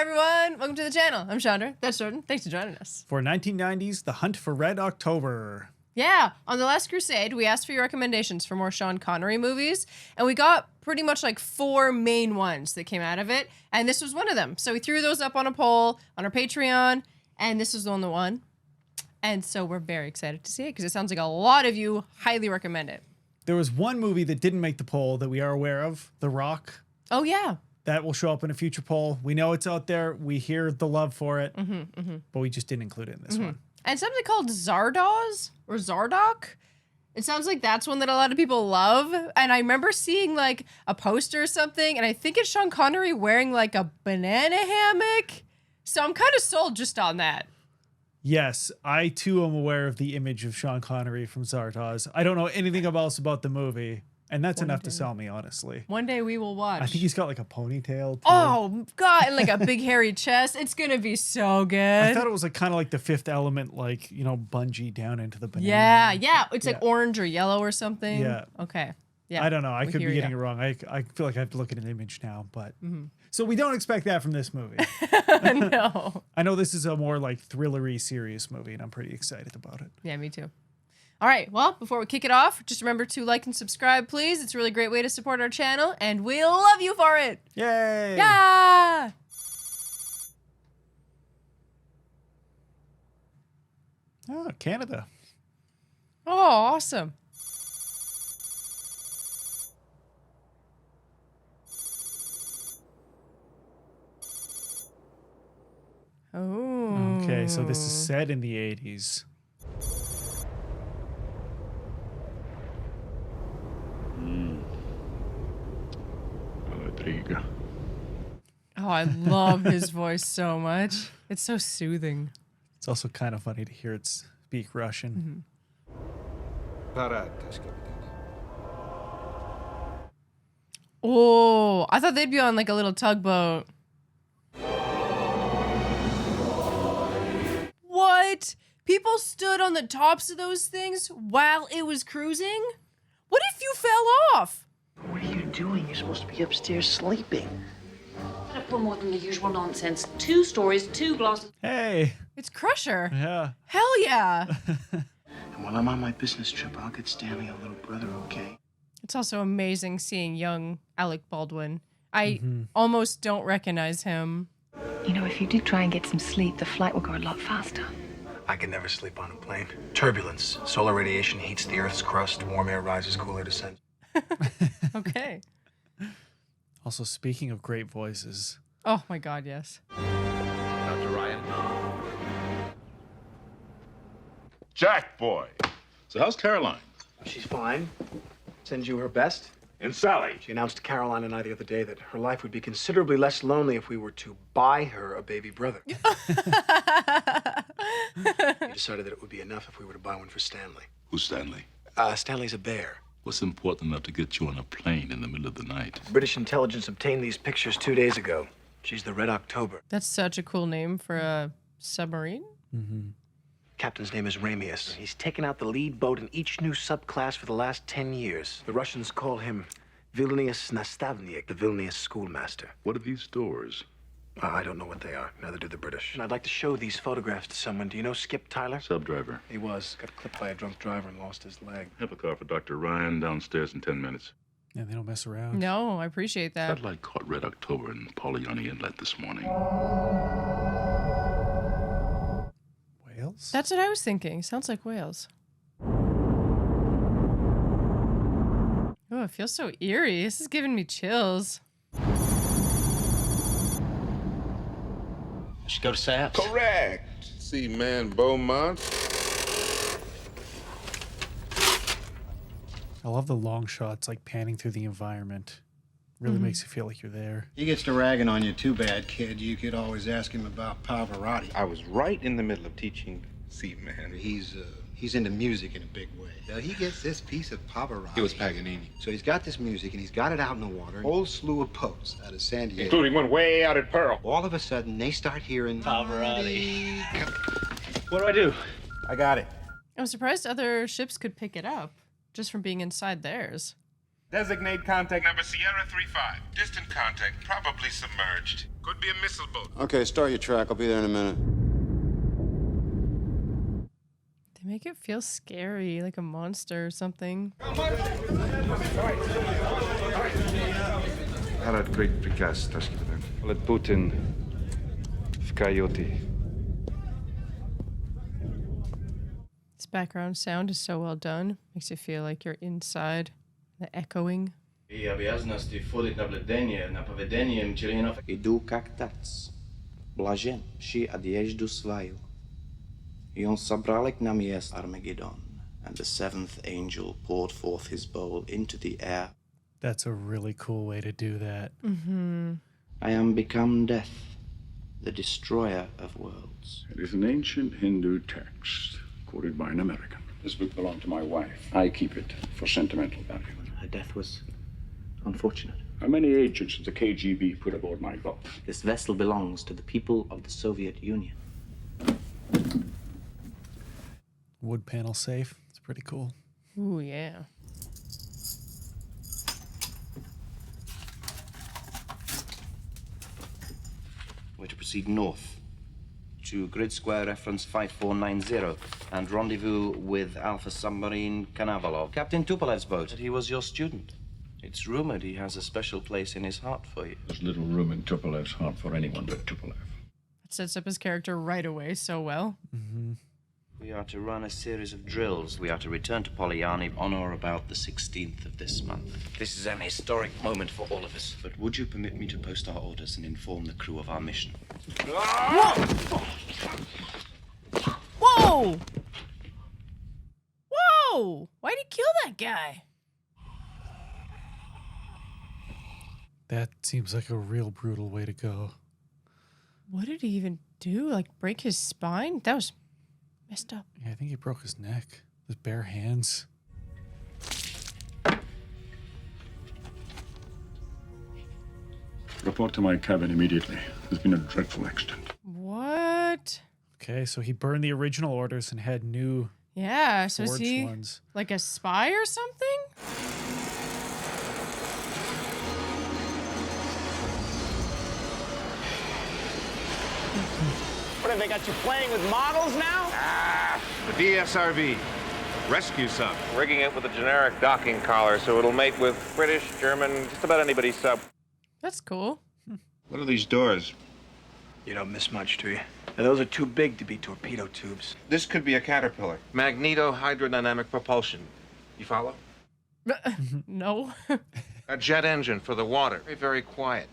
Hi everyone, welcome to the channel. I'm Chandra, that's Jordan. Thanks for joining us. For 1990s, The Hunt for Red October. Yeah, on The Last Crusade, we asked for your recommendations for more Sean Connery movies, and we got pretty much like 4 main ones that came out of it, and this was one of them. So we threw those up on a poll on our Patreon, and this was the one that won. And so we're very excited to see it, because it sounds like a lot of you highly recommend it. There was one movie that didn't make the poll that we are aware of, The Rock. Oh yeah. That will show up in a future poll. We know it's out there. We hear the love for it, but we just didn't include it in this one. And something called Zardoz or Zardoc. It sounds like that's one that a lot of people love. And I remember seeing like a poster or something, and I think it's Sean Connery wearing like a banana hammock. So I'm kind of sold just on that. Yes, I too am aware of the image of Sean Connery from Sabotage. I don't know anything else about the movie, and that's enough to sell me, honestly. One day we will watch. I think he's got like a ponytail too. Oh God, and like a big hairy chest. It's gonna be so good. I thought it was like kind of like the Fifth Element, like, you know, bungee down into the banana. Yeah. It's like orange or yellow or something. Yeah. Okay. Yeah. I don't know. I could be getting ya. it wrong. I feel like I have to look at an image now, but so we don't expect that from this movie. No. I know this is a more like thrillery, serious movie, and I'm pretty excited about it. Yeah, me too. All right, well, before we kick it off, just remember to like and subscribe, please. It's a really great way to support our channel, and we'll love you for it. Yay! Yeah! Oh, Canada. Oh, awesome. Oh. Okay, so this is set in the 80s. Oh, I love his voice so much. It's so soothing. It's also kind of funny to hear it speak Russian. Oh, I thought they'd be on like a little tugboat. What? People stood on the tops of those things while it was cruising? What if you fell off? What are you doing? You're supposed to be upstairs sleeping. Not for more than the usual nonsense. 2 stories, 2 glasses. Hey. It's Crusher. Yeah. Hell yeah. And while I'm on my business trip, I'll get Stanley a little brother, okay? It's also amazing seeing young Alec Baldwin. I almost don't recognize him. You know, if you did try and get some sleep, the flight will go a lot faster. I can never sleep on a plane. Turbulence. Solar radiation heats the Earth's crust. Warm air rises, cool air descends. Okay. Also, speaking of great voices. Oh my God, yes. Dr. Ryan. Jack boy. So how's Caroline? She's fine. Sends you her best. And Sally? She announced to Caroline and I the other day that her life would be considerably less lonely if we were to buy her a baby brother. We decided that it would be enough if we were to buy one for Stanley. Who's Stanley? Stanley's a bear. What's important enough to get you on a plane in the middle of the night? British intelligence obtained these pictures 2 days ago. She's the Red October. That's such a cool name for a submarine. Captain's name is Ramius. He's taken out the lead boat in each new subclass for the last 10 years. The Russians call him Vilnius Nastavnik, the Vilnius schoolmaster. What are these stores? I don't know what they are. Neither do the British. And I'd like to show these photographs to someone. Do you know Skip Tyler? Sub-driver. He was. Got clipped by a drunk driver and lost his leg. Have a car for Dr. Ryan downstairs in 10 minutes. Yeah, they don't mess around. No, I appreciate that. Satellite caught Red October in Polyoni Inlet this morning. Wales? That's what I was thinking. Sounds like whales. Oh, it feels so eerie. This is giving me chills. I should go to Sab's. Correct. See, man, Beaumont. I love the long shots, like panning through the environment. Really makes you feel like you're there. He gets to ragging on you too bad, kid. You could always ask him about Pavarotti. I was right in the middle of teaching. See, man. He's into music in a big way. Now, he gets this piece of Pavarotti. It was Paganini. So he's got this music, and he's got it out in the water. A whole slew of posts out of San Diego. Including one way out at Pearl. All of a sudden, they start hearing Pavarotti. What do I do? I got it. I'm surprised other ships could pick it up just from being inside theirs. Designate contact number Sierra 35. Distant contact, probably submerged. Could be a missile boat. Okay, start your track. I'll be there in a minute. They make it feel scary, like a monster or something. Harad great prikaz, Tashkidan. Let Putin в койоте. This background sound is so well done. Makes you feel like you're inside. The echoing. Иду как тац. Блажен, ши одежду свою. И он собрал к нам есть Armageddon. And the seventh angel poured forth his bowl into the air. That's a really cool way to do that. I am become death, the destroyer of worlds. It is an ancient Hindu text, quoted by an American. This book belonged to my wife. I keep it for sentimental value. Her death was unfortunate. How many agents did the KGB put aboard my boat? This vessel belongs to the people of the Soviet Union. Wood panel safe. It's pretty cool. Ooh, yeah. We're to proceed north to grid square reference 5490 and rendezvous with Alpha Submarine Konovalov. Captain Tupolev's boat. He was your student. It's rumored he has a special place in his heart for you. There's little room in Tupolev's heart for anyone but Tupolev. It sets up his character right away so well. We are to run a series of drills. We are to return to Polyarny on or about the 16th of this month. This is an historic moment for all of us. But would you permit me to post our orders and inform the crew of our mission? Whoa! Whoa! Why'd he kill that guy? That seems like a real brutal way to go. What did he even do? Like break his spine? That was messed up. Yeah, I think he broke his neck with bare hands. Report to my cabin immediately. There's been a dreadful accident. What? Okay, so he burned the original orders and had new Yeah, so is forged he ones. like a spy or something? What have they got you playing with models now? The DSRV. Rescue sub. Rigging it with a generic docking collar so it'll mate with British, German, just about anybody's sub. That's cool. What are these doors? You don't miss much, do you? Now, those are too big to be torpedo tubes. This could be a caterpillar. Magneto-hydrodynamic propulsion. You follow? No. A jet engine for the water. Very, very quiet.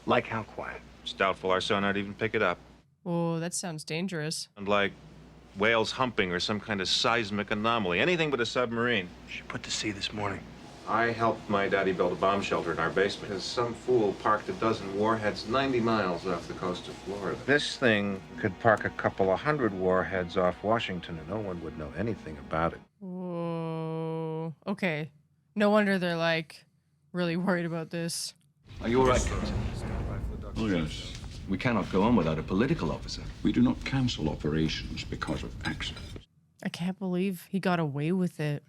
Like how quiet? It's doubtful our sonar'd even pick it up. Oh, that sounds dangerous. And like whales humping or some kind of seismic anomaly. Anything but a submarine. She put to sea this morning. I helped my daddy build a bomb shelter in our basement because some fool parked a dozen warheads 90 miles off the coast of Florida. This thing could park a couple of hundred warheads off Washington and no one would know anything about it. Whoa. Okay. No wonder they're like really worried about this. Are you all right, Captain? Oh, yes. We cannot go on without a political officer. We do not cancel operations because of accidents. I can't believe he got away with it.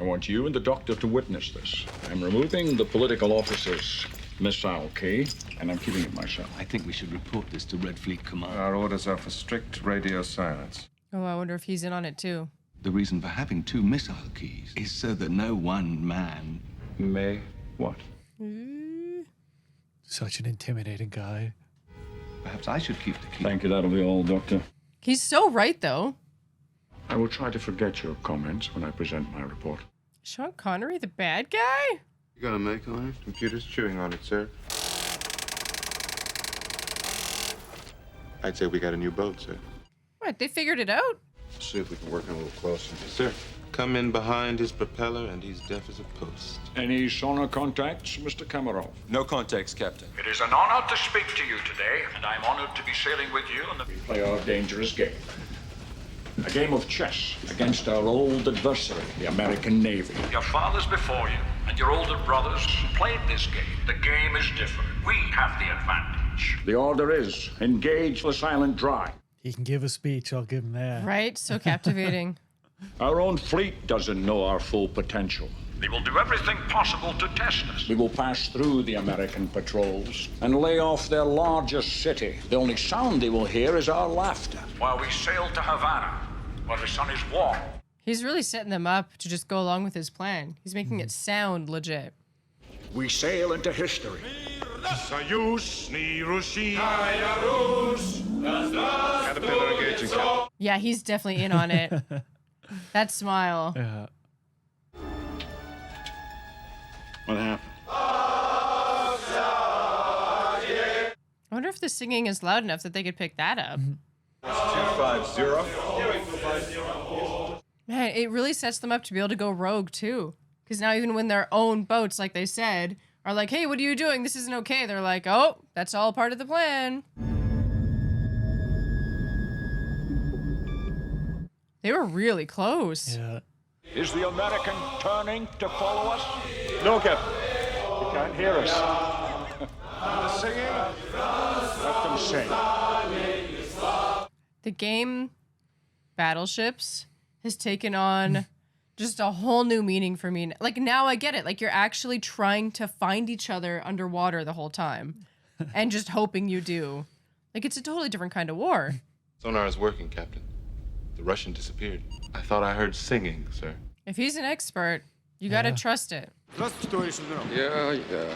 I want you and the doctor to witness this. I'm removing the political officer's missile key, and I'm keeping it myself. I think we should report this to Red Fleet Command. Our orders are for strict radio silence. Oh, I wonder if he's in on it too. The reason for having two missile keys is so that no one man May what? Such an intimidating guy. Perhaps I should keep the key. Thank you, that'll be all, Doctor. He's so right though. I will try to forget your comments when I present my report. Sean Connery, the bad guy? You got a make on it? Computer's chewing on it, sir. I'd say we got a new boat, sir. What, they figured it out? Let's see if we can work in a little closer. Yes, sir. Come in behind his propeller and he's deaf as a post. Any sonar contacts, Mr. Kamarov? No contacts, Captain. It is an honor to speak to you today, and I'm honored to be sailing with you on the... We play our dangerous game. A game of chess against our old adversary, the American Navy. Your father's before you, and your older brothers played this game. The game is different. We have the advantage. The order is engage the silent drive. He can give a speech, I'll give him that. Right? So captivating. Our own fleet doesn't know our full potential. They will do everything possible to test us. We will pass through the American patrols and lay off their largest city. The only sound they will hear is our laughter while we sail to Havana, where the sun is warm. He's really setting them up to just go along with his plan. He's making it sound legit. We sail into history. Caterpillar engaging, Captain. Yeah, he's definitely in on it. That smile. Yeah. What happened? I wonder if the singing is loud enough that they could pick that up. 250. Man, it really sets them up to be able to go rogue too. Because now even when their own boats, like they said, are like, hey, what are you doing? This isn't okay. They're like, oh, that's all part of the plan. They were really close. Yeah. Is the American turning to follow us? No, Captain. They can't hear us. The singing? Let them sing. The game Battleships has taken on just a whole new meaning for me. Like, now I get it. Like, you're actually trying to find each other underwater the whole time and just hoping you do. Like, it's a totally different kind of war. Sonar is working, Captain. The Russian disappeared. I thought I heard singing, sir. If he's an expert, you gotta trust it. Yeah.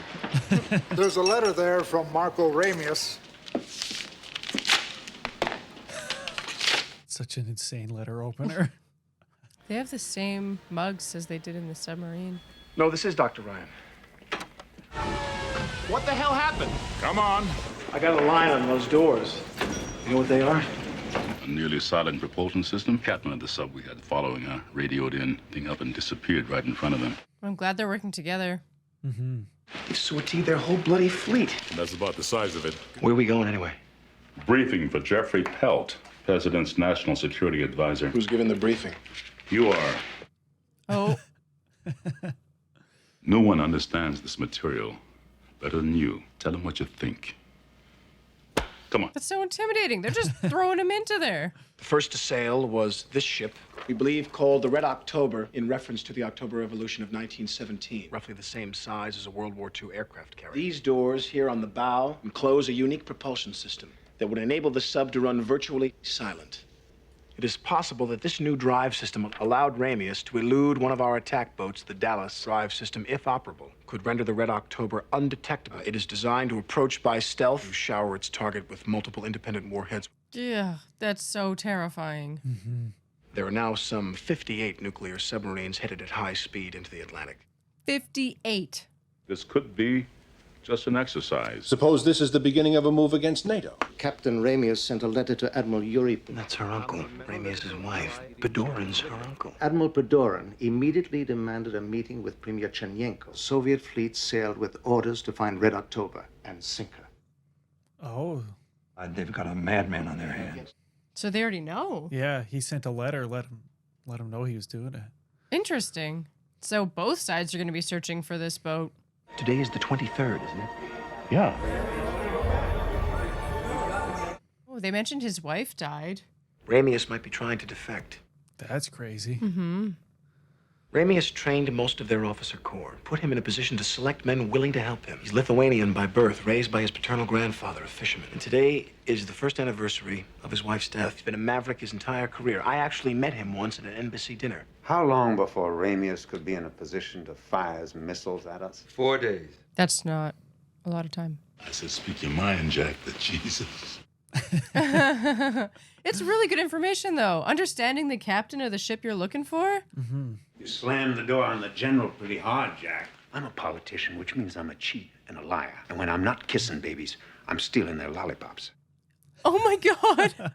There's a letter there from Marco Ramius. Such an insane letter opener. They have the same mugs as they did in the submarine. No, this is Dr. Ryan. What the hell happened? Come on. I got a line on those doors. You know what they are? A nearly silent propulsion system. Captain of the sub we had following radioed in, thing up and disappeared right in front of them. I'm glad they're working together. Mm-hmm. They've sortied their whole bloody fleet. That's about the size of it. Where are we going anyway? Briefing for Jeffrey Pelt, President's National Security Advisor. Who's giving the briefing? You are. Oh. No one understands this material better than you. Tell them what you think. Come on. That's so intimidating. They're just throwing him into there. The first to sail was this ship, we believe called the Red October, in reference to the October Revolution of 1917, roughly the same size as a World War II aircraft carrier. These doors here on the bow enclose a unique propulsion system that would enable the sub to run virtually silent. It is possible that this new drive system allowed Ramius to elude one of our attack boats. The Dallas drive system, if operable, could render the Red October undetectable. It is designed to approach by stealth, to shower its target with multiple independent warheads. Yeah, that's so terrifying. Mm-hmm. There are now some 58 nuclear submarines headed at high speed into the Atlantic. 58. This could be just an exercise. Suppose this is the beginning of a move against NATO. Captain Ramius sent a letter to Admiral Yuri. That's her uncle, Ramius's wife. Padoran's her uncle. Admiral Padoran immediately demanded a meeting with Premier Chernyenko. Soviet fleet sailed with orders to find Red October and sink her. Oh. They've got a madman on their hands. So they already know. Yeah, he sent a letter, let him know he was doing it. Interesting. So both sides are going to be searching for this boat. Today is the 23rd, isn't it? Yeah. Oh, they mentioned his wife died. Ramius might be trying to defect. That's crazy. Mm-hmm. Ramius trained most of their officer corps, put him in a position to select men willing to help him. He's Lithuanian by birth, raised by his paternal grandfather, a fisherman. And today is the first anniversary of his wife's death. He's been a maverick his entire career. I actually met him once at an embassy dinner. How long before Ramius could be in a position to fire his missiles at us? 4 days. That's not a lot of time. I said, speak your mind, Jack, but Jesus. It's really good information, though. Understanding the captain of the ship you're looking for. Mm-hmm. You slammed the door on the general pretty hard, Jack. I'm a politician, which means I'm a cheat and a liar. And when I'm not kissing babies, I'm stealing their lollipops. Oh, my God.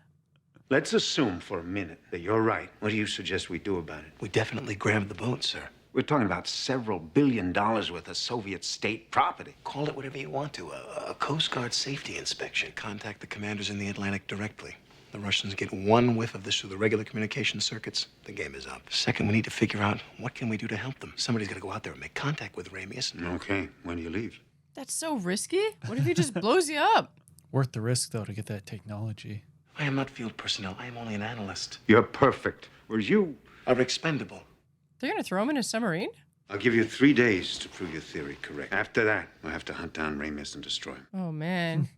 Let's assume for a minute that you're right. What do you suggest we do about it? We definitely grabbed the boat, sir. We're talking about several $1 billion worth of Soviet state property. Call it whatever you want to. A Coast Guard safety inspection. Contact the commanders in the Atlantic directly. The Russians get one whiff of this through the regular communication circuits, the game is up. Second, we need to figure out what can we do to help them. Somebody's got to go out there and make contact with Ramius. Okay, when do you leave? That's so risky. What if he just blows you up? Worth the risk, though, to get that technology. I am not field personnel. I am only an analyst. You're perfect. Whereas you are expendable. They're going to throw him in a submarine? I'll give you 3 days to prove your theory correct. After that, we'll have to hunt down Ramius and destroy him. Oh, man.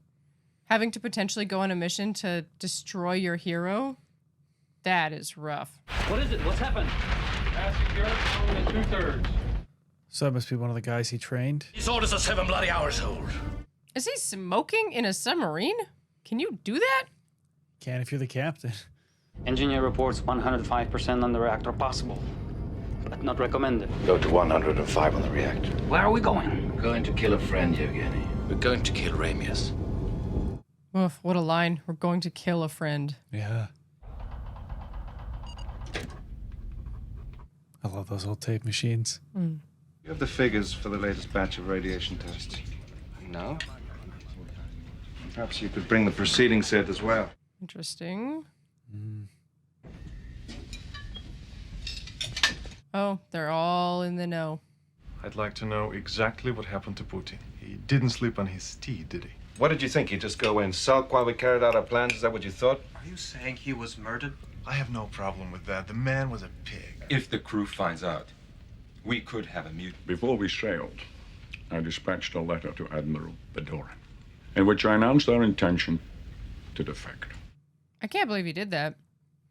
Having to potentially go on a mission to destroy your hero? That is rough. What is it? What's happened? Passing gear at 2/3. So that must be one of the guys he trained. These orders are 7 bloody hours old. Is he smoking in a submarine? Can you do that? Can if you're the captain. Engineer reports 105% on the reactor possible, but not recommended. Go to 105 on the reactor. Where are we going? We're going to kill a friend, Yevgeny. We're going to kill Ramius. Oof, what a line. We're going to kill a friend. Yeah. I love those old tape machines. You have the figures for the latest batch of radiation tests. No? Perhaps you could bring the preceding set as well. Interesting. Oh, they're all in the know. I'd like to know exactly what happened to Putin. He didn't sleep on his steed, did he? What did you think? He'd just go in, sulk while we carried out our plans? Is that what you thought? Are you saying he was murdered? I have no problem with that. The man was a pig. If the crew finds out, we could have a mutiny. Before we sailed, I dispatched a letter to Admiral Bedorin, in which I announced our intention to defect. I can't believe he did that.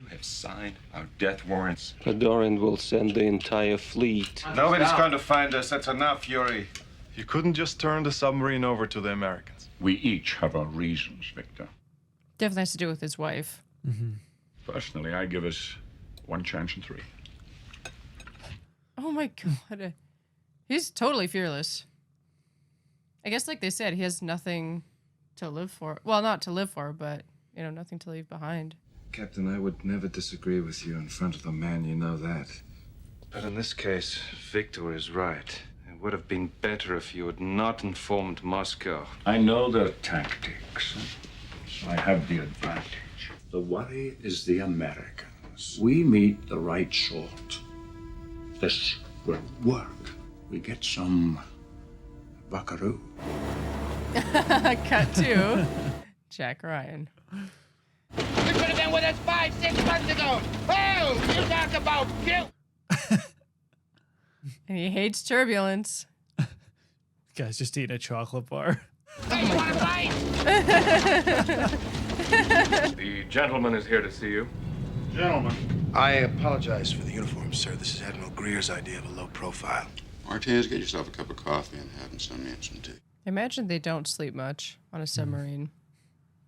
You have signed our death warrants. Bedorin will send the entire fleet. Nobody's going to find us. That's enough, Yuri. You couldn't just turn the submarine over to the Americans. We each have our reasons, Victor. Definitely has to do with his wife. Personally, I give us 1 chance in 3. Oh my god. He's totally fearless. I guess like they said, he has nothing to live for. Well, not to live for, but, you know, nothing to leave behind. Captain, I would never disagree with you in front of the man, you know that. But in this case, Victor is right. It would have been better if you had not informed Moscow. I know their tactics. So I have the advantage. The worry is the Americans. We meet the right sort. This will work. We get some buckaroo. Cut to Jack Ryan. You could have been with us 5-6 months ago. Oh, you talk about guilt. And he hates turbulence. Guy's just eating a chocolate bar. Hey, you want to fight? The gentleman is here to see you. Gentlemen. I apologize for the uniform, sir. This is Admiral Greer's idea of a low profile. Martinez, get yourself a cup of coffee and have him send me in some tea. Imagine they don't sleep much on a submarine.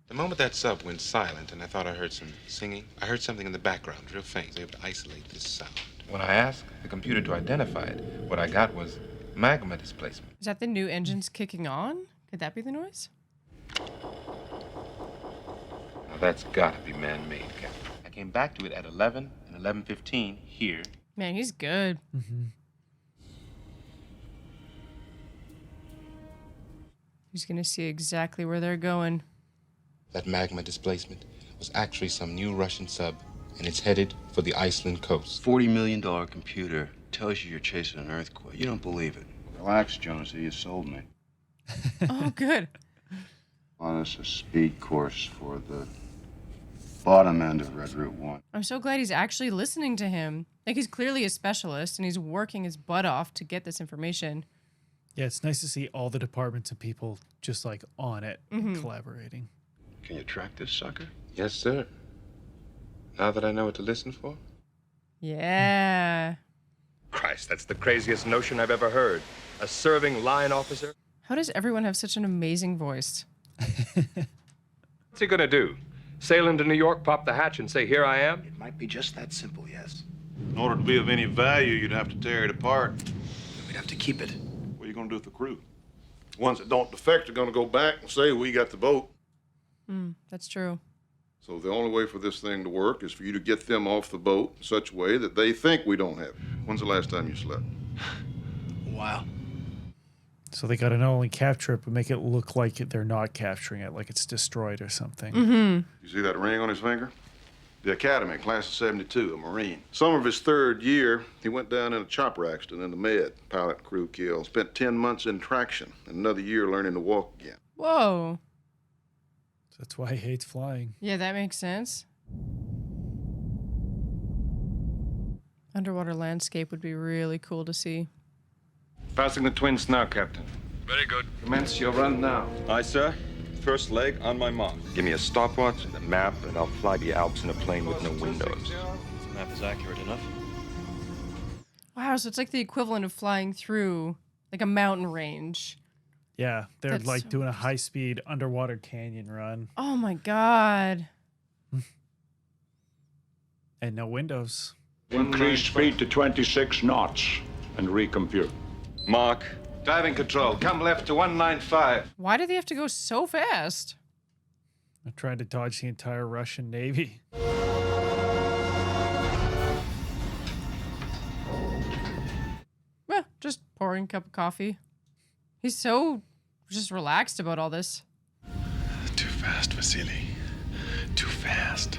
The moment that sub went silent and I thought I heard some singing, I heard something in the background, real faint. I was able to isolate this sound. When I asked the computer to identify it, what I got was magma displacement. Is that the new engines kicking on? Could that be the noise? Now that's gotta be man-made, Captain. I came back to it at 11 and 11:15 here. Man, he's good. He's gonna see exactly where they're going. That magma displacement was actually some new Russian sub, and it's headed for the Iceland coast. $40 million computer tells you you're chasing an earthquake. You don't believe it. Relax, Jonesy. You sold me. Oh, good. On us a speed course for the bottom end of Red Route 1. I'm so glad he's actually listening to him. Like, he's clearly a specialist, and he's working his butt off to get this information. Yeah, it's nice to see all the departments and people just like on it and collaborating. Can you track this sucker? Yes, sir. Now that I know what to listen for? Yeah. Christ, that's the craziest notion I've ever heard. A serving line officer? How does everyone have such an amazing voice? What's he gonna do? Sail into New York, pop the hatch, and say, "Here I am"? It might be just that simple, yes. In order to be of any value, you'd have to tear it apart. We'd have to keep it. What are you going to do with the crew? The ones that don't defect are going to go back and say, we got the boat. That's true. So the only way for this thing to work is for you to get them off the boat in such a way that they think we don't have it. When's the last time you slept? A while. So they got to not only capture it, but make it look like they're not capturing it, like it's destroyed or something. You see that ring on his finger? The Academy, class of 72, a Marine. Summer of his 3rd year, he went down in a chopper accident in the Med. Pilot and crew killed. Spent 10 months in traction and another year learning to walk again. Whoa. So that's why he hates flying. Yeah, that makes sense. Underwater landscape would be really cool to see. Passing the twins now, Captain. Very good. Commence your run now. Aye, sir. First leg on my mark. Give me a stopwatch and a map, and I'll fly the Alps in a plane with no windows. This map is accurate enough. Wow, so it's like the equivalent of flying through like a mountain range. Yeah, they're That's like so doing a high-speed underwater canyon run. Oh my god. And no windows. Increase speed to 26 knots and recompute. Mark. Diving control. Come left to 195. Why do they have to go so fast? They're trying to dodge the entire Russian Navy. Well, just pouring a cup of coffee. He's so just relaxed about all this. Too fast, Vasily. Too fast.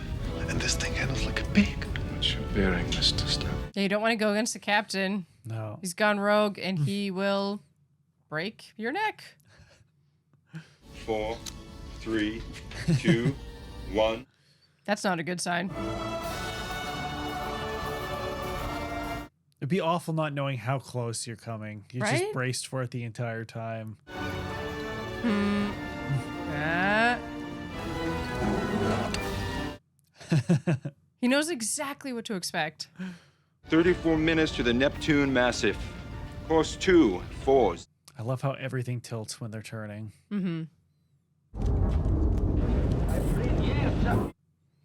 And this thing handles like a pig. What's your bearing, Mr. Step? Yeah, you don't want to go against the captain. No. He's gone rogue and he will break your neck. 4, 3, 2, 1. That's not a good sign. It'd be awful not knowing how close you're coming. You're Right? just braced for it the entire time. He knows exactly what to expect. 34 minutes to the Neptune Massif. Course 2, 4. I love how everything tilts when they're turning. Mm-hmm.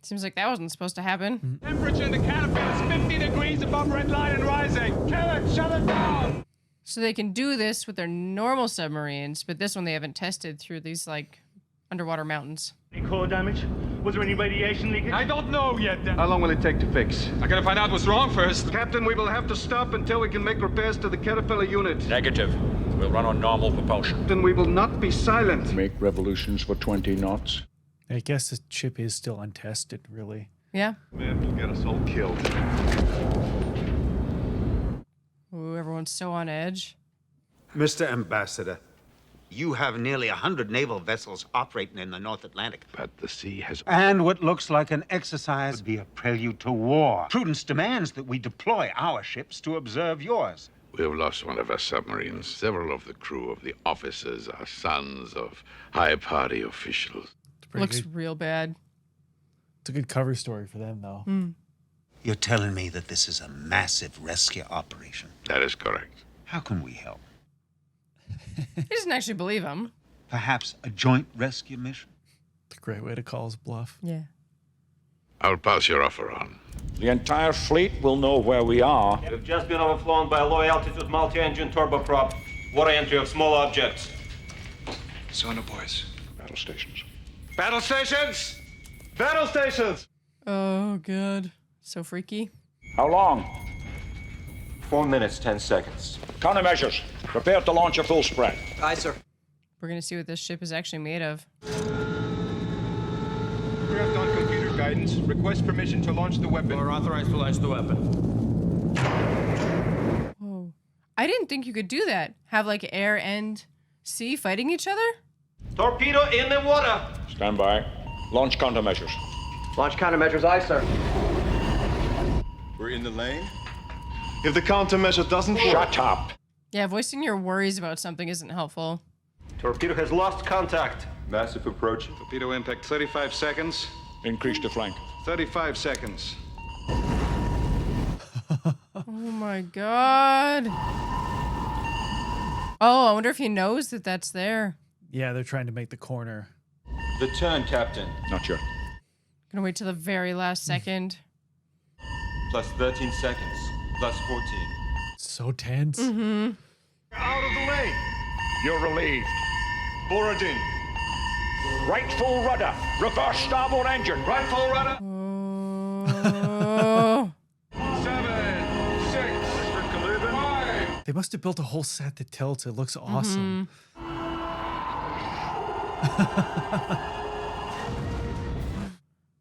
Seems like that wasn't supposed to happen. Temperature in the canopy is 50 degrees above red line and rising. Kill it, shut it down. So they can do this with their normal submarines, but this one they haven't tested through these like underwater mountains. Any core damage? Was there any radiation leakage? I don't know yet. How long will it take to fix? I gotta find out what's wrong first. Captain, we will have to stop until we can make repairs to the Caterpillar unit. Negative. We'll run on normal propulsion. Then we will not be silent. Make revolutions for 20 knots. I guess the ship is still untested, really. Yeah. Man, will get us all killed. Ooh, everyone's so on edge. Mr. Ambassador, you have nearly 100 naval vessels operating in the North Atlantic. But the sea has... And what looks like an exercise would be a prelude to war. Prudence demands that we deploy our ships to observe yours. We have lost one of our submarines. Several of the crew of the officers are sons of high party officials. Looks real bad. It's a good cover story for them, though. You're telling me that this is a massive rescue operation? That is correct. How can we help? He doesn't actually believe him. Perhaps a joint rescue mission? It's a great way to call his bluff. Yeah. I'll pass your offer on. The entire fleet will know where we are. We've just been overflown by a low-altitude multi-engine turboprop. Water entry of small objects. Sonar boys. Battle stations. Battle stations! Battle stations! Oh, God. So freaky. How long? 4 minutes, 10 seconds. Countermeasures. Prepare to launch a full spread. Aye, sir. We're going to see what this ship is actually made of. Craft on computer guidance. Request permission to launch the weapon. We're authorized to launch the weapon. Whoa. I didn't think you could do that. Have like air and sea fighting each other? Torpedo in the water. Stand by. Launch countermeasures. Launch countermeasures, aye, sir. We're in the lane. If the countermeasure doesn't work... Shut up. Yeah, voicing your worries about something isn't helpful. Torpedo has lost contact. Massive approach. Torpedo impact, 35 seconds. Increase the flank. 35 seconds. Oh my God. Oh, I wonder if he knows that that's there. Yeah, they're trying to make the corner. The turn, Captain. Not yet. Gonna wait till the very last second. Plus 13 seconds. Plus 14. It's so tense. Mm-hmm. Out of the way! You're relieved. Borodin. Right full rudder. Reverse starboard engine. Right full rudder. Oh. 7, 6, 5. They must have built a whole set that tilts. It looks awesome.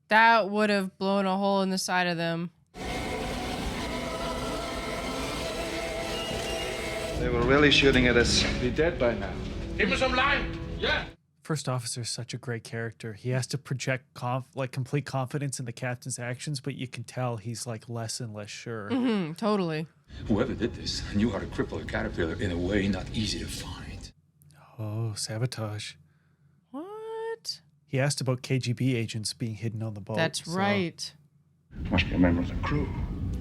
That would have blown a hole in the side of them. They were really shooting at us. Be dead by now. Keep us online. Yeah. First officer is such a great character. He has to project complete confidence in the captain's actions, but you can tell he's like less and less sure. Mm-hmm, totally. Whoever did this knew how to cripple a caterpillar in a way not easy to find. Oh, sabotage. What? He asked about KGB agents being hidden on the boat. That's right. Must be a member of the crew.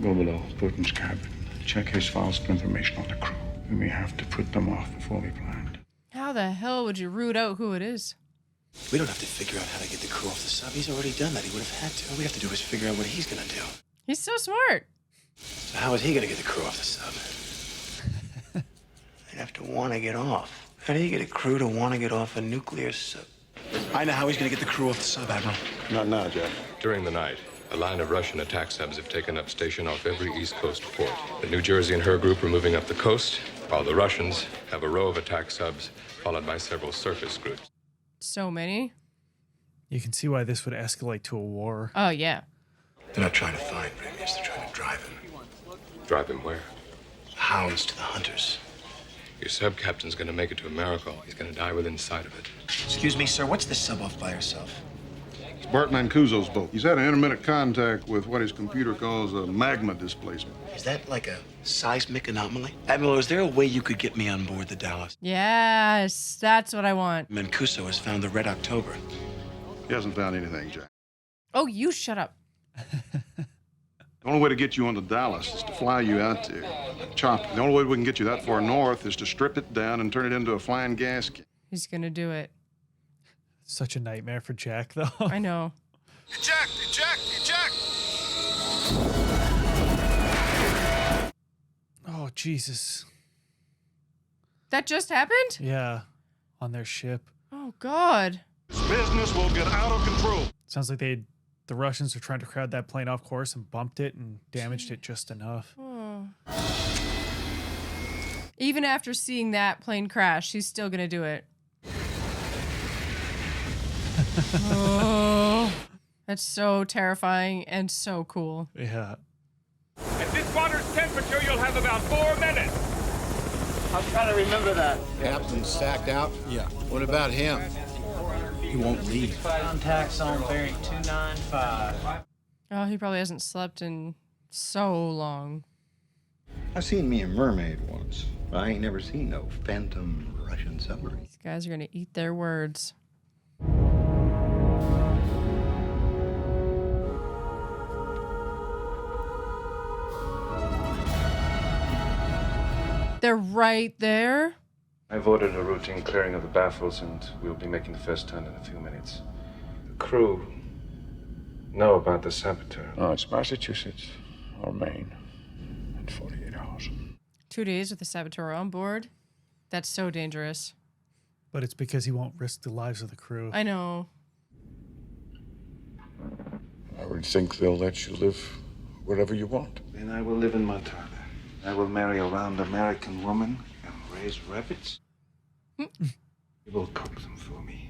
Go below Putin's cabin. Check his files for information on the crew. We may have to put them off before we planned. How the hell would you root out who it is? We don't have to figure out how to get the crew off the sub. He's already done that. He would have had to. All we have to do is figure out what he's gonna do. He's so smart. So how is he gonna get the crew off the sub? They'd have to want to get off. How do you get a crew to want to get off a nuclear sub? I know how he's gonna get the crew off the sub, Admiral. Not now, Jack. During the night, a line of Russian attack subs have taken up station off every East Coast port. The New Jersey and her group are moving up the coast, while the Russians have a row of attack subs, followed by several surface groups. So many. You can see why this would escalate to a war. Oh, yeah. They're not trying to find Ramius. They're trying to drive him. Drive him where? Hounds to the hunters. Your sub-captain's gonna make it to America. He's gonna die within sight of it. Excuse me, sir. What's this sub off by herself? It's Bart Mancuso's boat. He's had an intermittent contact with what his computer calls a magma displacement. Is that like a seismic anomaly? Admiral, is there a way you could get me on board the Dallas? Yes, that's what I want. Mancuso has found the Red October. He hasn't found anything, Jack. Oh, you shut up. The only way to get you onto Dallas is to fly you out there. Chop. The only way we can get you that far north is to strip it down and turn it into a flying gasket. He's gonna do it. Such a nightmare for Jack, though. I know. Eject! Eject! Eject! Oh, Jesus. That just happened? Yeah. On their ship. Oh, God. Business will get out of control. Sounds like the Russians are trying to crowd that plane off course and bumped it and damaged it just enough. Oh. Even after seeing that plane crash, he's still gonna do it. Oh, that's so terrifying and so cool. Yeah. At this water's temperature, you'll have about 4 minutes. I'm trying to remember that. Captain stacked out? Yeah. What about him? He won't leave. Contact zone bearing 295. Oh, he probably hasn't slept in so long. I seen me a mermaid once, but I ain't never seen no phantom Russian submarine. These guys are gonna eat their words. They're right there. I've ordered a routine clearing of the baffles, and we'll be making the first turn in a few minutes. The crew know about the saboteur. No, it's Massachusetts or Maine in 48 hours. 2 days with the saboteur on board. That's so dangerous. But it's because he won't risk the lives of the crew. I know. I would think they'll let you live wherever you want. Then I will live in Montana. I will marry a round American woman and raise rabbits. You will cook them for me.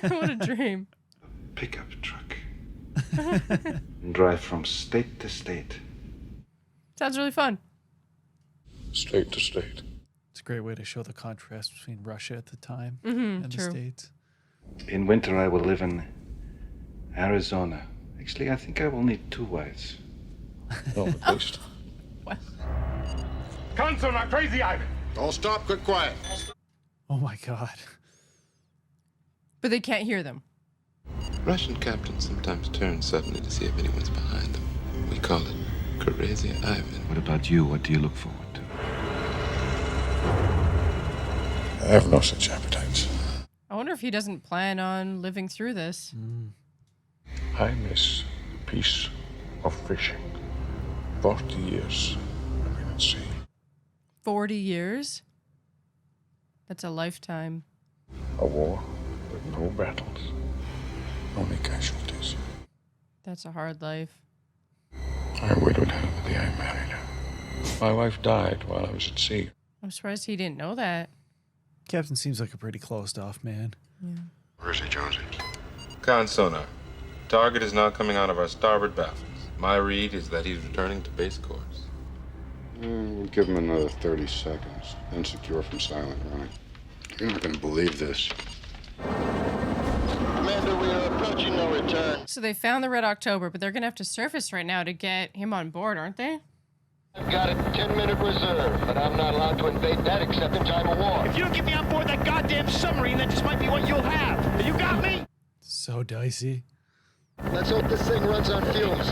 What a dream. Pickup truck. And drive from state to state. Sounds really fun. State to state. It's a great way to show the contrast between Russia at the time and true. the States. In winter, I will live in Arizona. Actually, I think I will need 2 wives. Well, at least. Console, not crazy, Ivan. All stop, quick, quiet. Oh my God. But they can't hear them. Russian captains sometimes turn suddenly to see if anyone's behind them. We call it crazy Ivan. What about you? What do you look forward to? I have no such appetites. I wonder if he doesn't plan on living through this. I miss the peace of fishing. 40 years I've been at sea. 40 years? That's a lifetime. A war with no battles, only casualties. That's a hard life. I widowed her the day I married her. My wife died while I was at sea. I'm surprised he didn't know that. Captain seems like a pretty closed off man. Yeah. Where is he, Jonesy? Con sonar. Target is now coming out of our starboard baffles. My read is that he's returning to base course. We'll give him another 30 seconds, then secure from silent running. You're not going to believe this. Commander, we are approaching no return. So they found the Red October, but they're gonna have to surface right now to get him on board, aren't they? I've got a 10-minute reserve, but I'm not allowed to invade that except in time of war. If you don't get me on board that goddamn submarine, that just might be what you'll have. You got me? So dicey. Let's hope this thing runs on fumes.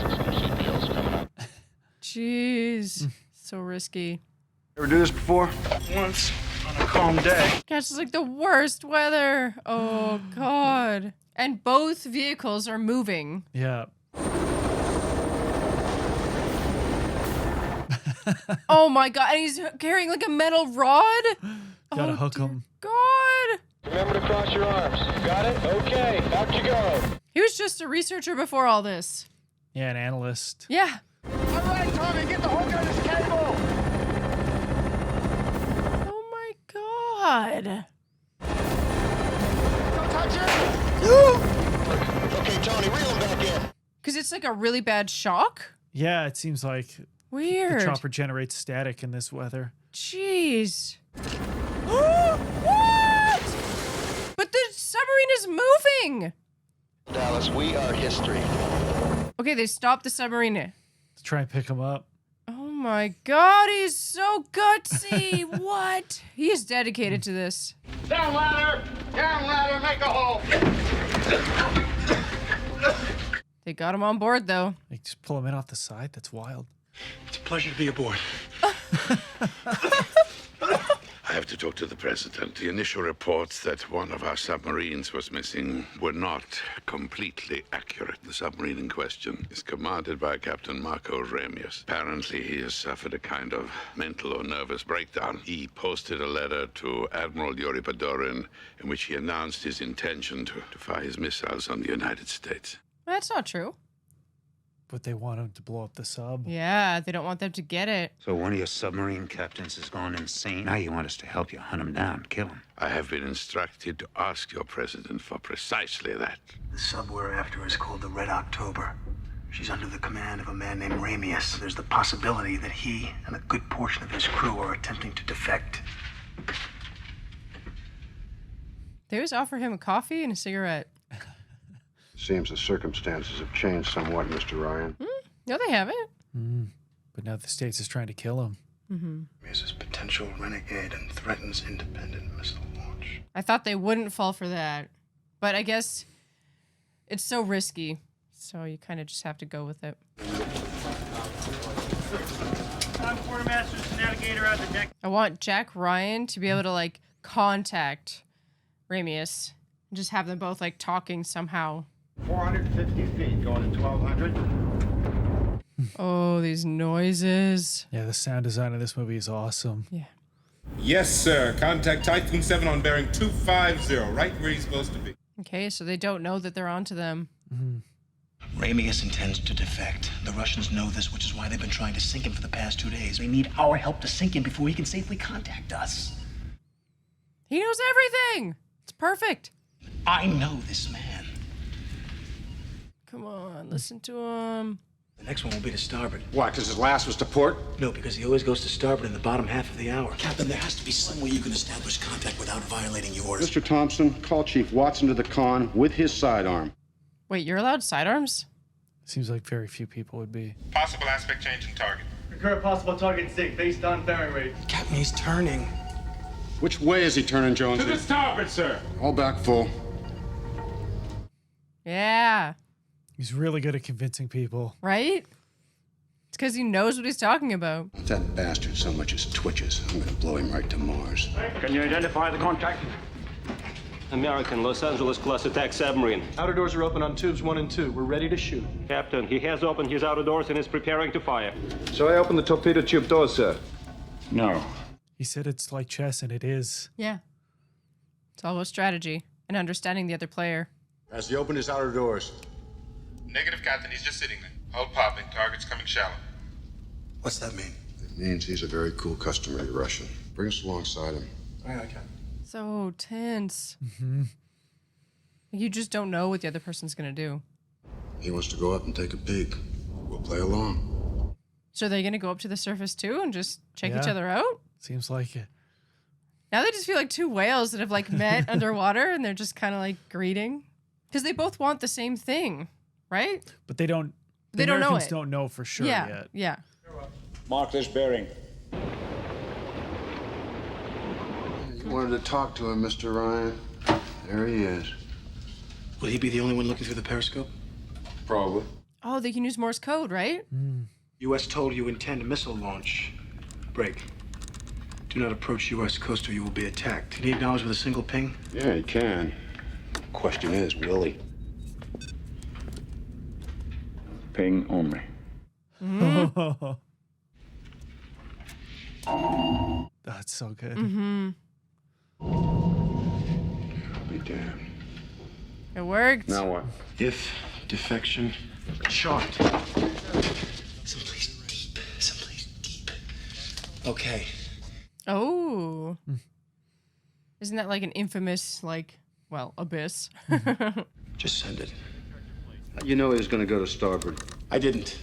Jeez. So risky. Ever do this before? Once, on a calm day. Gosh, it's like the worst weather. Oh, God. And both vehicles are moving. Yeah. Oh, my God. And he's carrying like a metal rod. Gotta hook him. God. Remember to cross your arms. Got it? Okay, out you go. He was just a researcher before all this. Yeah, an analyst. Yeah. All right, Tommy, get the hook on this cable. Oh, my God. Don't touch it. Okay, Tony, reel him back in. Because it's like a really bad shock. Yeah, it seems like Weird. the chopper generates static in this weather. Jeez. What? But the submarine is moving. Dallas, we are history. Okay, they stopped the submarine. To try and pick him up. Oh my God, he's so gutsy. What? He is dedicated to this. Down ladder! Down ladder, make a hole! They got him on board, though. They just pull him in off the side? That's wild. It's a pleasure to be aboard. I have to talk to the president. The initial reports that one of our submarines was missing were not completely accurate. The submarine in question is commanded by Captain Marco Ramius. Apparently, he has suffered a kind of mental or nervous breakdown. He posted a letter to Admiral Yuri Padorin in which he announced his intention to fire his missiles on the United States. That's not true. But they want him to blow up the sub. Yeah, they don't want them to get it. So one of your submarine captains has gone insane. Now you want us to help you hunt him down, kill him. I have been instructed to ask your president for precisely that. The sub we're after is called the Red October. She's under the command of a man named Ramius. There's the possibility that he and a good portion of his crew are attempting to defect. They always offer him a coffee and a cigarette. Seems the circumstances have changed somewhat, Mr. Ryan. No, they haven't. But now the States is trying to kill him. Ramius is a potential renegade and threatens independent missile launch. I thought they wouldn't fall for that. But I guess it's so risky. So you kind of just have to go with it. I'm quartermaster's navigator out the deck. I want Jack Ryan to be able to, like, contact Ramius and just have them both, like, talking somehow. 450 feet, going to 1,200. Oh, these noises. Yeah, the sound design of this movie is awesome. Yeah. Yes, sir. Contact Typhoon 7 on bearing 250, right where he's supposed to be. Okay, so they don't know that they're onto them. Ramius intends to defect. The Russians know this, which is why they've been trying to sink him for the past 2 days. They need our help to sink him before he can safely contact us. He knows everything. It's perfect. I know this man. Come on, listen to him. The next one will be to starboard. What, because his last was to port? No, because he always goes to starboard in the bottom half of the hour. Captain, there has to be some way you can establish contact without violating your orders. Mr. Thompson, call Chief Watson to the con with his sidearm. Wait, you're allowed sidearms? Seems like very few people would be. Possible aspect change in target. Recurrent possible target zig based on bearing rate. Captain, he's turning. Which way is he turning, Jonesy? To the starboard, sir. All back full. Yeah. He's really good at convincing people. Right? It's because he knows what he's talking about. If that bastard so much as twitches, I'm gonna blow him right to Mars. Can you identify the contact? American Los Angeles class attack submarine. Outer doors are open on tubes 1 and 2. We're ready to shoot. Captain, he has opened his outer doors and is preparing to fire. So I opened the torpedo tube doors, sir. No. He said it's like chess, and it is. Yeah. It's all about strategy and understanding the other player. Has he opened his outer doors? Negative, Captain. He's just sitting there. Hull popping. Target's coming shallow. What's that mean? It means he's a very cool customer, Russian. Bring us alongside him. Aye, aye, Captain. So tense. You just don't know what the other person's going to do. He wants to go up and take a peek. We'll play along. So are they going to go up to the surface too and just check each Yeah. other out? Seems like it. Now they just feel like two whales that have like met underwater and they're just kind of like greeting. Because they both want the same thing, right? But they don't. They don't know Americans it. don't know for sure yet. Yeah. Mark this bearing. You wanted to talk to him, Mr. Ryan. There he is. Will he be the only one looking through the periscope? Probably. Oh, they can use Morse code, right? U.S. told you intend a missile launch. Break. Do not approach U.S. coast or you will be attacked. Can he acknowledge with a single ping? Yeah, he can. Question is, will he? Ping only. That's so good. I'll be damned. It worked. Now what? If defection shot. Someplace deep. Someplace deep. Okay. Oh. Isn't that like an infamous, like, well, abyss? Just send it. You know he was going to go to starboard. I didn't.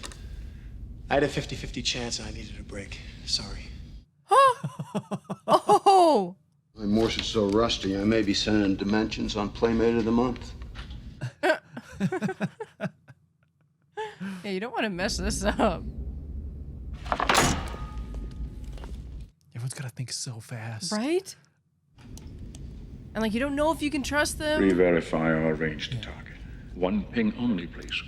I had a 50-50 chance and I needed a break. Sorry. Oh! My Morse is so rusty, I may be sending dimensions on Playmate of the Month. Yeah, you don't want to mess this up. Everyone's got to think so fast. Right? And like, you don't know if you can trust them. Re-verify our range to target. One ping only, please.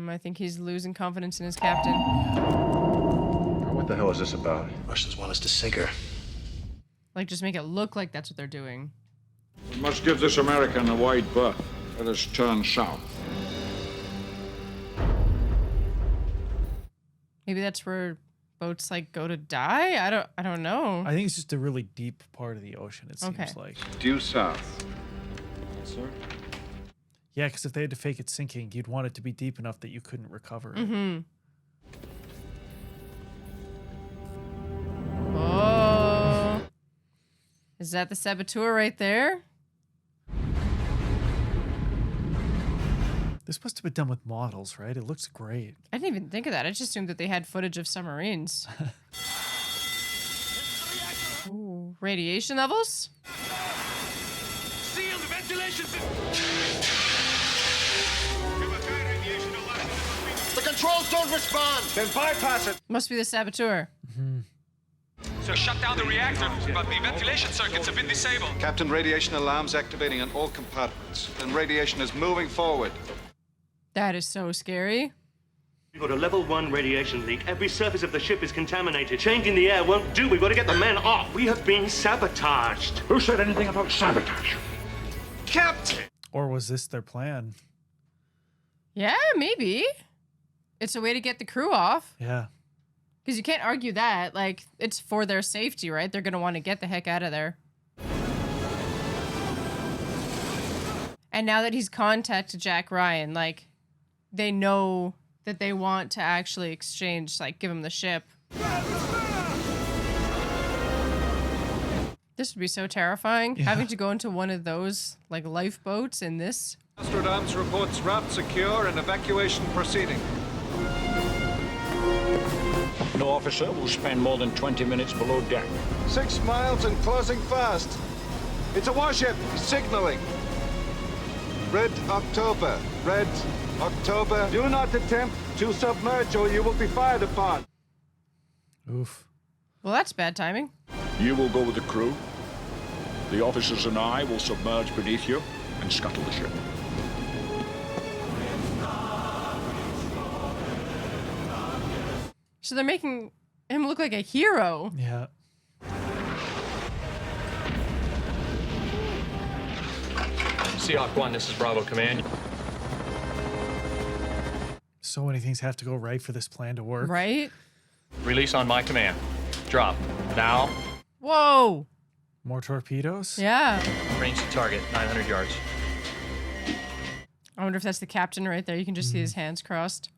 I think he's losing confidence in his captain. What the hell is this about? Russians want us to sink her. Like, just make it look like that's what they're doing. We must give this American a wide berth. Let us turn south. Maybe that's where boats like go to die? I don't know. I think it's just a really deep part of the ocean, it seems Okay. like. Due south. Sir? Yeah, because if they had to fake it sinking, you'd want it to be deep enough that you couldn't recover it. Oh. Is that the saboteur right there? This must have been done with models, right? It looks great. I didn't even think of that. I just assumed that they had footage of submarines. Ooh, radiation levels? Seal the ventilation The controls don't respond. Then bypass it. Must be the saboteur. So shut down the reactor, but the ventilation circuits have been disabled. Captain, radiation alarms activating on all compartments. And radiation is moving forward. That is so scary. We've got a level 1 radiation leak. Every surface of the ship is contaminated. Changing the air won't do. We've got to get the men off. We have been sabotaged. Who said anything about sabotage? Captain! Or was this their plan? Yeah, maybe. It's a way to get the crew off. Yeah. Because you can't argue that. Like, it's for their safety, right? They're going to want to get the heck out of there. And now that he's contacted Jack Ryan, like, they know that they want to actually exchange, like, give him the ship. This would be so terrifying, having to go into one of those, like, lifeboats in this. Nostradamus reports raft secure and evacuation proceeding. No officer will spend more than 20 minutes below deck. 6 miles and closing fast. It's a warship signaling. Red October. Red October. Do not attempt to submerge or you will be fired upon. Oof. Well, that's bad timing. You will go with the crew. The officers and I will submerge beneath you and scuttle the ship. So they're making him look like a hero. Yeah. Seahawk 1, this is Bravo Command. So many things have to go right for this plan to work. Right? Release on my command. Drop. Now. Whoa. More torpedoes? Yeah. Range to target, 900 yards. I wonder if that's the captain right there. You can just see his hands crossed.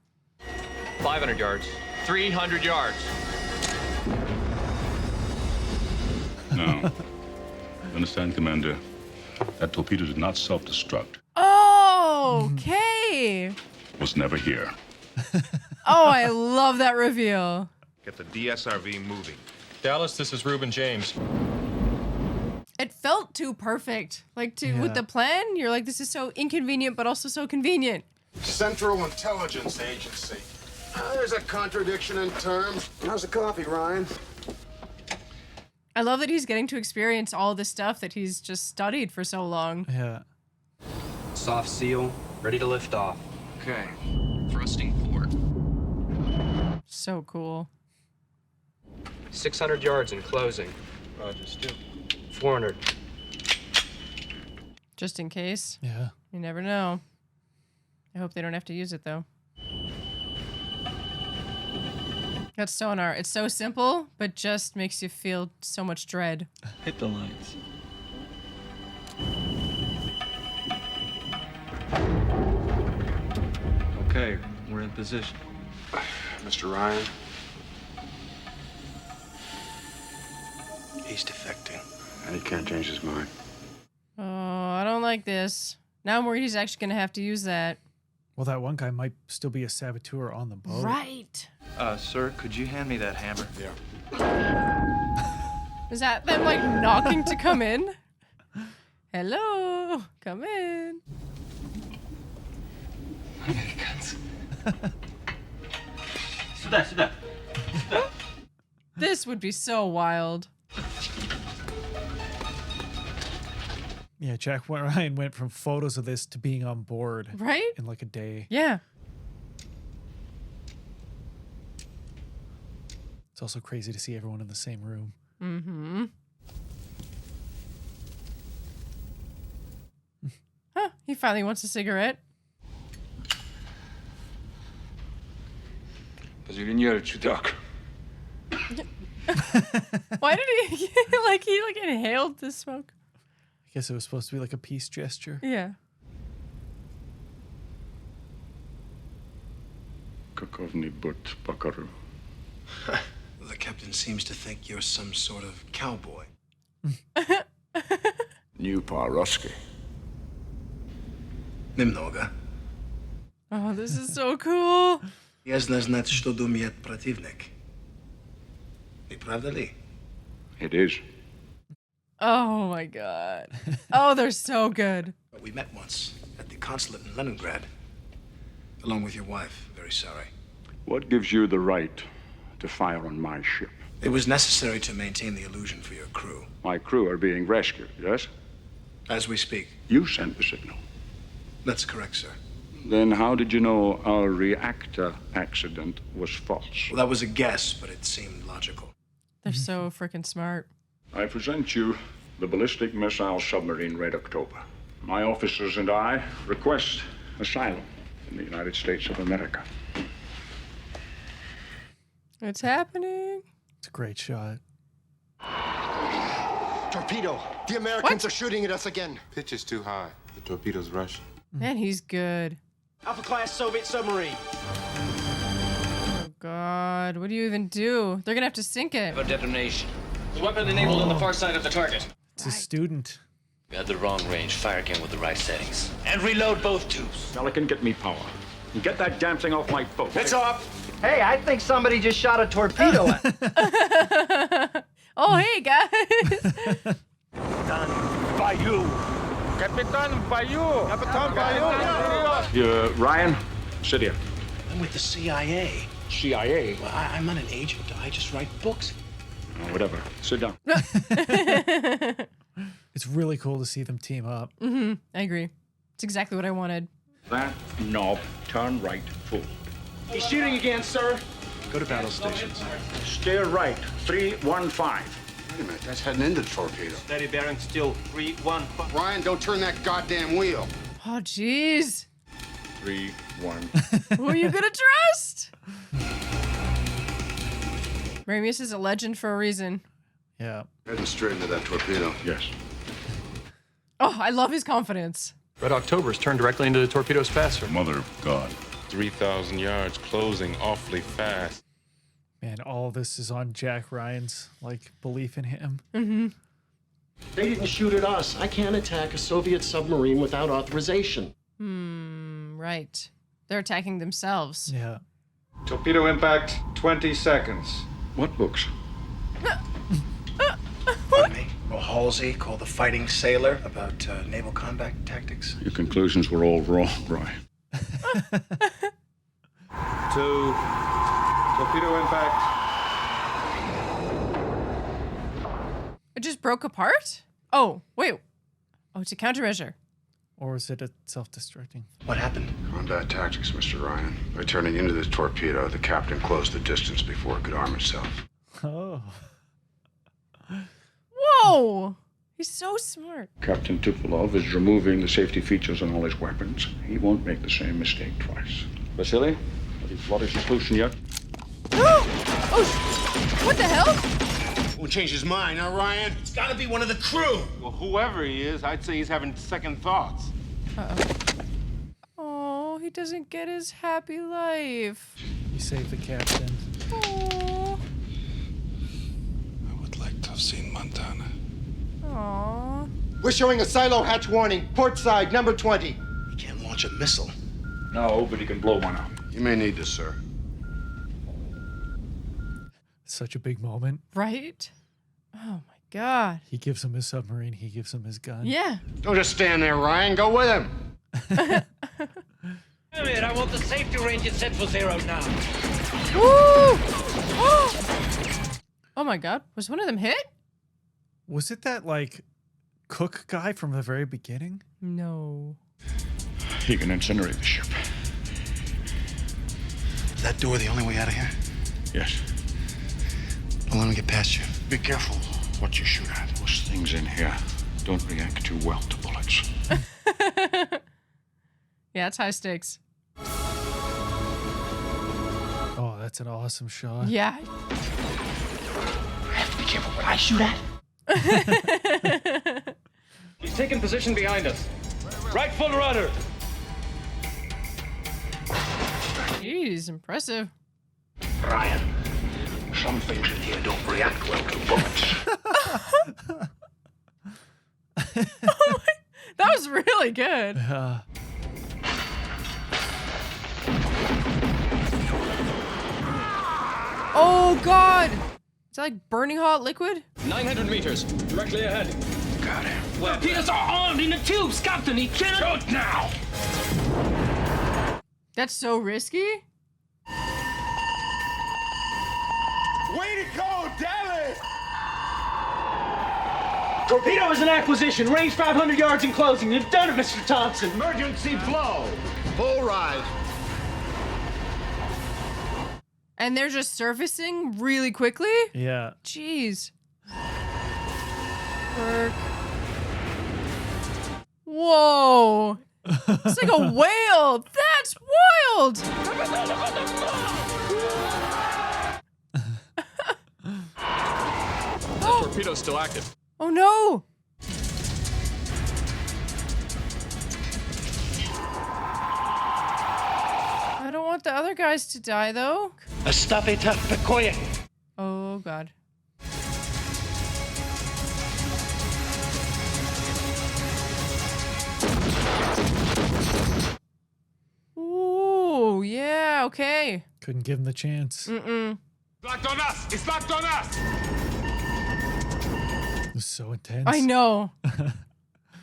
500 yards. 300 yards. No. Understand, Commander? That torpedo did not self-destruct. Oh, okay. Was never here. Oh, I love that reveal. Get the DSRV moving. Dallas, this is Reuben James. It felt too perfect. Like, with the plan, you're like, this is so inconvenient, but also so convenient. Central Intelligence Agency. There's a contradiction in terms. How's the coffee, Ryan? I love that he's getting to experience all this stuff that he's just studied for so long. Yeah. Soft seal, ready to lift off. Okay. Thrusting forward. So cool. 600 yards in closing. Roger, Stu. 400. Just in case. Yeah. You never know. I hope they don't have to use it, though. That's sonar. It's so simple, but just makes you feel so much dread. Hit the lights. Okay, we're in position. Mr. Ryan? He's defecting. He can't change his mind. Oh, I don't like this. Now I'm worried he's actually going to have to use that. Well, that one guy might still be a saboteur on the boat. Right. Sir, could you hand me that hammer? Yeah. Is that them, like, knocking to come in? Hello, come in. This would be so wild. Yeah, Jack Ryan went from photos of this to being on board. Right? In like a day. Yeah. It's also crazy to see everyone in the same room. Mm-hmm. Huh, he finally wants a cigarette. Позвонили чудак. Why did he like inhaled the smoke? I guess it was supposed to be like a peace gesture. Yeah. Kakovni but Bakaru. The captain seems to think you're some sort of cowboy. New Paroski. Немного. Oh, this is so cool. Ясно знать, что думает противник. Не правда ли? It is. Oh my god. Oh, they're so good. We met once at the consulate in Leningrad. Along with your wife. Very sorry. What gives you the right to fire on my ship? It was necessary to maintain the illusion for your crew. My crew are being rescued, yes? As we speak. You sent the signal. That's correct, sir. Then how did you know our reactor accident was false? Well, that was a guess, but it seemed logical. They're so freaking smart. I present you the ballistic missile submarine Red October. My officers and I request asylum in the United States of America. It's happening. It's a great shot. Torpedo! The Americans are shooting at us again. Pitch is too high. The torpedo's rushing. Man, he's good. Alpha class Soviet submarine. Oh god, what do you even do? They're gonna have to sink it. A detonation. The weapon enabled on the far side of the target. It's a student. We had the wrong range. Fire again with the right settings. And reload both tubes. Pelican, get me power. And get that damn thing off my boat. It's off. Hey, I think somebody just shot a torpedo at Oh, hey guys. Done by you. Capitan Bayou. Capitan Bayou. Ryan, sit here. I'm with the CIA. CIA? Well, I'm not an agent. I just write books. Oh, whatever. Sit down. It's really cool to see them team up. Mm-hmm. I agree. It's exactly what I wanted. That knob, turn right full. He's shooting again, sir. Go to battle stations. Steer right, 315. Wait a minute, that's heading into the torpedo. Steady bearing still 315. Ryan, don't turn that goddamn wheel. Oh, jeez. 3-1. Who are you gonna trust? Ramius is a legend for a reason. Yeah. Heading straight into that torpedo. Yes. Oh, I love his confidence. Red October's turned directly into the torpedo's faster. Mother of God. 3,000 yards, closing awfully fast. Man, all this is on Jack Ryan's like belief in him. Mm-hmm. They didn't shoot at us. I can't attack a Soviet submarine without authorization. Right. They're attacking themselves. Yeah. Torpedo impact, 20 seconds. What books? Pardon me? Well, Halsey called The Fighting Sailor about naval combat tactics. Your conclusions were all wrong, Roy. 2. Torpedo impact. It just broke apart? Oh, wait. Oh, it's a countermeasure. Or is it a self-destructing? What happened? Combat tactics, Mr. Ryan. By turning into the torpedo, the captain closed the distance before it could arm itself. Oh. Whoa! He's so smart. Captain Tupolev is removing the safety features on all his weapons. He won't make the same mistake twice. Vasily, have you plotted your solution yet? Oh, what the hell? Won't change his mind, huh, Ryan? It's gotta be one of the crew. Well, whoever he is, I'd say he's having second thoughts. Oh, he doesn't get his happy life. You saved the captain. Oh. I would like to have seen Montana. Aw. We're showing a silo hatch warning. Port side, number 20. He can't launch a missile. No, but he can blow one up. You may need this, sir. Such a big moment. Right? Oh my god. He gives him his submarine. He gives him his gun. Yeah. Don't just stand there, Ryan. Go with him. Damn it, I want the safety range set for 0 now. Woo! Oh my god. Was one of them hit? Was it that, like, cook guy from the very beginning? No. He can incinerate the ship. Is that door the only way out of here? Yes. Don't let him get past you. Be careful what you shoot at. Those things in here don't react too well to bullets. Yeah, it's high stakes. Oh, that's an awesome shot. Yeah. I have to be careful what I shoot at. He's taking position behind us. Right full rudder. Jeez, impressive. Ryan, some things in here don't react well to bullets. That was really good. Oh god! Is that like burning hot liquid? 900 meters, directly ahead. Got him. Torpedoes are armed in the tubes, Captain. He cannot. Shoot now! That's so risky. Way to go, Dallas! Torpedo is an acquisition. Range 500 yards in closing. You've done it, Mr. Thompson. Emergency flow. Full rise. And they're just surfacing really quickly? Yeah. Jeez. Work. Whoa. It's like a whale. That's wild. The torpedo's still active. Oh no. I don't want the other guys to die though. Oh god. Ooh, yeah, okay. Couldn't give him the chance. Mm-mm. Locked on us! It's locked on us! It was so intense. I know.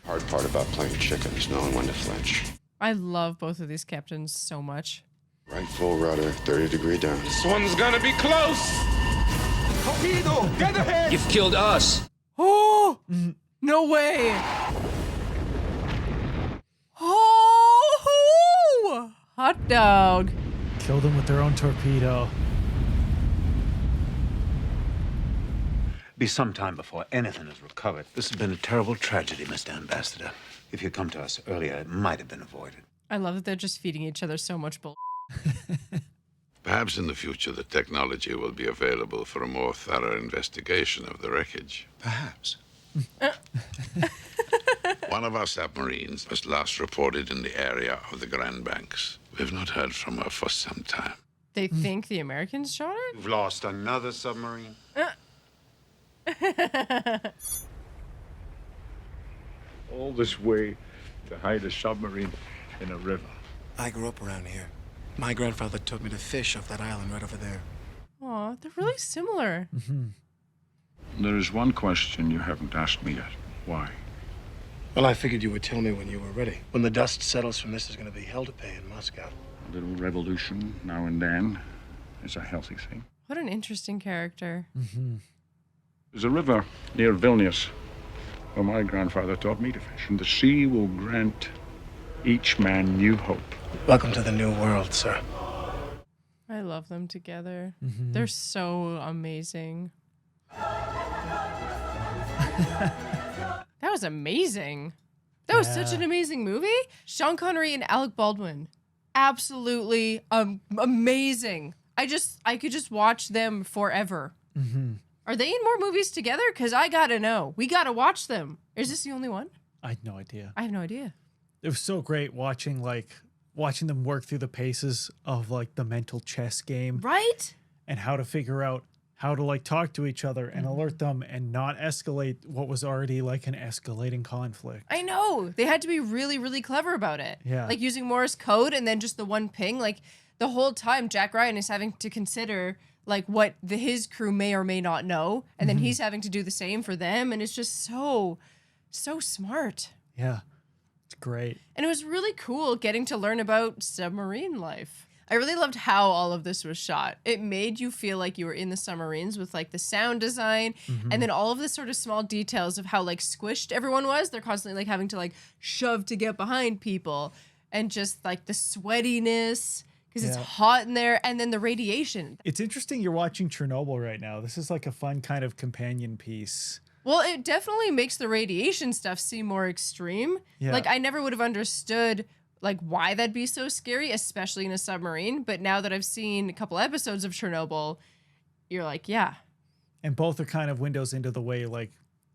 Hard part about playing chicken is knowing when to flinch. I love both of these captains so much. Right full rudder, 30-degree down. This one's gonna be close! Torpedo, get ahead! You've killed us! Oh! No way! Oh! Hot dog. Killed them with their own torpedo. Be some time before anything is recovered. This has been a terrible tragedy, Mr. Ambassador. If you'd come to us earlier, it might have been avoided. I love that they're just feeding each other so much bull. Perhaps in the future the technology will be available for a more thorough investigation of the wreckage. Perhaps. One of our submarines was last reported in the area of the Grand Banks. We've not heard from her for some time. They think the Americans shot it? You've lost another submarine? All this way to hide a submarine in a river. I grew up around here. My grandfather took me to fish off that island right over there. Aw, Aw, they're really similar. There is one question you haven't asked me yet. Why? Well, I figured you would tell me when you were ready. When the dust settles from this, there's going to be hell to pay in Moscow. A little revolution now and then is a healthy thing. What an interesting character. There's a river near Vilnius where my grandfather taught me to fish, and the sea will grant each man new hope. Welcome to the new world, sir. I love them together. They're so amazing. That was amazing. That was such an amazing movie. Sean Connery and Alec Baldwin. Absolutely amazing. I could just watch them forever. Are they in more movies together? Because I gotta know. We gotta watch them. Is this the only one? I had no idea. I have no idea. It was so great watching them work through the paces of like the mental chess game. Right? And how to figure out how to like talk to each other and alert them and not escalate what was already like an escalating conflict. I know. They had to be really, really clever about it. Yeah. Like using Morse code and then just the one ping. Like the whole time Jack Ryan is having to consider like what his crew may or may not know. And then he's having to do the same for them. And it's just so smart. Yeah. It's great. And it was really cool getting to learn about submarine life. I really loved how all of this was shot. It made you feel like you were in the submarines with like the sound design and then all of the sort of small details of how like squished everyone was. They're constantly like having to like shove to get behind people and just like the sweatiness because it's hot in there and then the radiation. It's interesting you're watching Chernobyl right now. This is like a fun kind of companion piece. Well, it definitely makes the radiation stuff seem more extreme. Yeah. Like I never would have understood like why that'd be so scary, especially in a submarine. But now that I've seen a couple episodes of Chernobyl, you're like, yeah. And both are kind of windows into the way like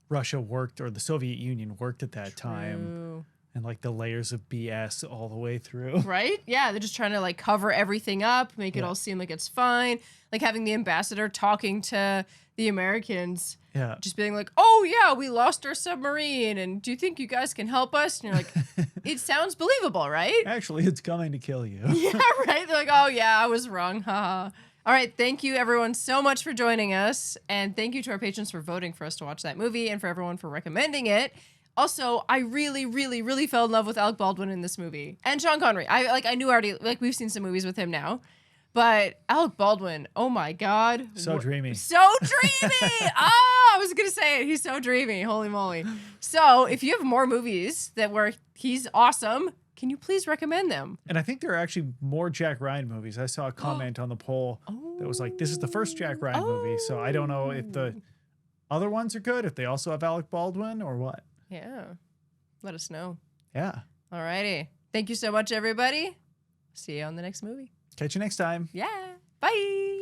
Russia worked or the Soviet Union worked at that time. And like the layers of BS all the way through. Right? Yeah, they're just trying to like cover everything up, make it all seem like it's fine. Like having the ambassador talking to the Americans. Yeah. Just being like, oh yeah, we lost our submarine and do you think you guys can help us? And you're like, it sounds believable, right? Actually, it's coming to kill you. Yeah, right? They're like, oh yeah, I was wrong. Haha. All right, thank you everyone so much for joining us. And thank you to our patrons for voting for us to watch that movie and for everyone for recommending it. Also, I really, really, really fell in love with Alec Baldwin in this movie. And Sean Connery. I knew already, like we've seen some movies with him now. But Alec Baldwin, oh my God. So dreamy. So dreamy! I was going to say it. He's so dreamy. Holy moly. So if you have more movies where he's awesome, can you please recommend them? And I think there are actually more Jack Ryan movies. I saw a comment on the poll that was like, this is the first Jack Ryan movie. So I don't know if the other ones are good, if they also have Alec Baldwin or what. Yeah. Let us know. Yeah. All righty. Thank you so much, everybody. See you on the next movie. Catch you next time. Yeah. Bye.